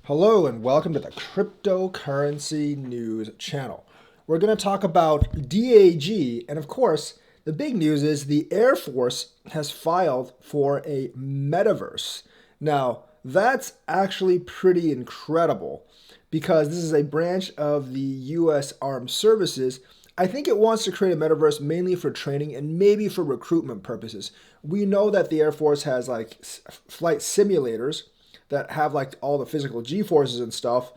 Hello and welcome to the Cryptocurrency News channel. We're going to talk about DAG, and of course, the big news is the Air Force has filed for a metaverse. Now, that's actually pretty incredible because this is a branch of the US Armed Services. I think it wants to create a metaverse mainly for training and maybe for recruitment purposes. We know that the Air Force has flight simulators that have like all the physical G-forces and stuff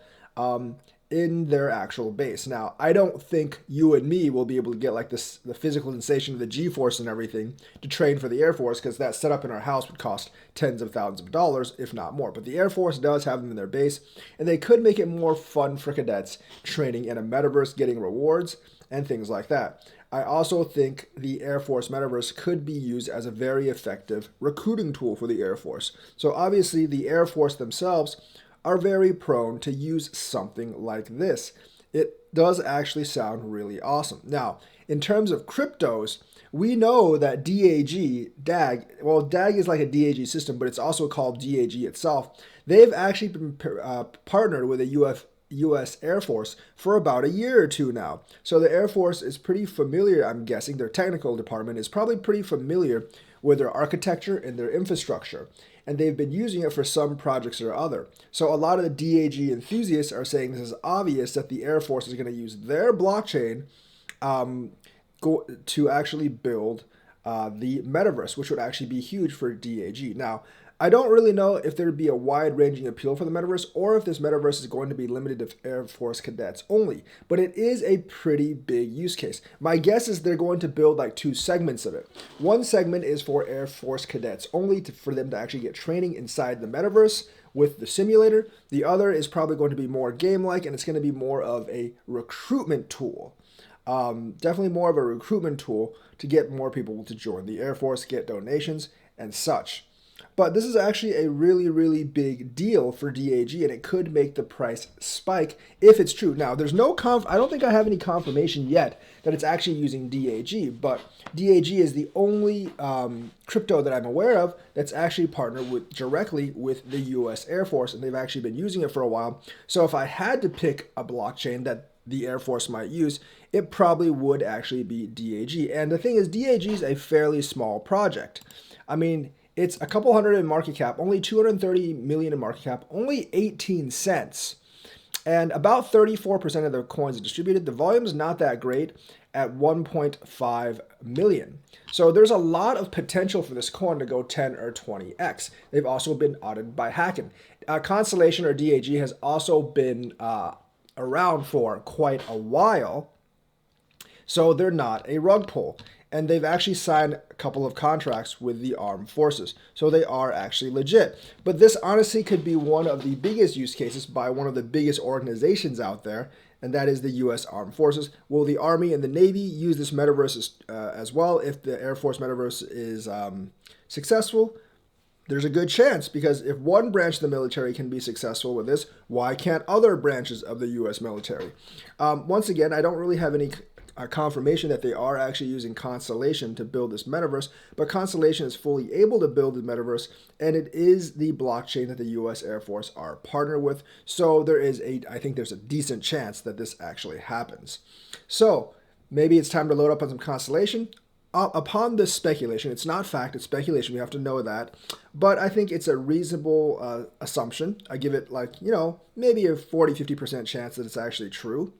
in their actual base. Now, I don't think you and me will be able to get like the physical sensation of the G-force and everything to train for the Air Force because that setup in our house would cost tens of thousands of dollars, if not more. But the Air Force does have them in their base, and they could make it more fun for cadets training in a metaverse, getting rewards and things like that. I also think the Air Force Metaverse could be used as a very effective recruiting tool for the Air Force. So obviously the Air Force themselves are very prone to use something like this. It does actually sound really awesome. Now, in terms of cryptos, we know that DAG, well, DAG is like a DAG system, but it's also called DAG itself. They've actually been partnered with a US Air Force for about a year or two now. So the Air Force is pretty familiar, I'm guessing, their technical department is probably pretty familiar with their architecture and their infrastructure. And they've been using it for some projects or other. So a lot of the DAG enthusiasts are saying this is obvious that the Air Force is going to use their blockchain to actually build the metaverse, which would actually be huge for DAG. Now, I don't really know if there would be a wide-ranging appeal for the metaverse or if this metaverse is going to be limited to Air Force cadets only, but it is a pretty big use case. My guess is they're going to build like two segments of it. One segment is for Air Force cadets only for them to actually get training inside the metaverse with the simulator. The other is probably going to be more game-like, and it's going to be more of a recruitment tool. Definitely more of a recruitment tool to get more people to join the Air Force, get donations, and such. But this is actually a really, really big deal for DAG, and it could make the price spike if it's true. Now, there's no I don't think I have any confirmation yet that it's actually using DAG, but DAG is the only crypto that I'm aware of that's actually partnered directly with the US Air Force, and they've actually been using it for a while. So if I had to pick a blockchain that the Air Force might use, it probably would actually be DAG. And the thing is, DAG is a fairly small project. I mean, it's a couple hundred in market cap, only 230 million in market cap, only 18 cents. And about 34% of the coins are distributed. The volume is not that great at 1.5 million. So there's a lot of potential for this coin to go 10 or 20x. They've also been audited by Hacking. Constellation or DAG has also been around for quite a while. So they're not a rug pull. And they've actually signed a couple of contracts with the armed forces. So they are actually legit. But this honestly could be one of the biggest use cases by one of the biggest organizations out there, and that is the U.S. Armed Forces. Will the Army and the Navy use this metaverse as well if the Air Force metaverse is successful? There's a good chance, because if one branch of the military can be successful with this, why can't other branches of the U.S. military? Once again, I don't really have any confirmation that they are actually using Constellation to build this metaverse, but Constellation is fully able to build the metaverse, and it is the blockchain that the U.S. Air Force are partnered with. So I think there's a decent chance that this actually happens. So maybe it's time to load up on some Constellation. Upon this speculation, it's not fact, it's speculation, we have to know that, but I think it's a reasonable assumption. I give it maybe a 40-50% chance that it's actually true.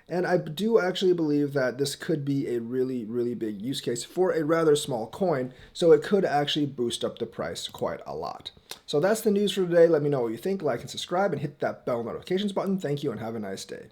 And I do actually believe that this could be a really, really big use case for a rather small coin, so it could actually boost up the price quite a lot. So that's the news for today. Let me know what you think, like and subscribe, and hit that bell notifications button. Thank you and have a nice day.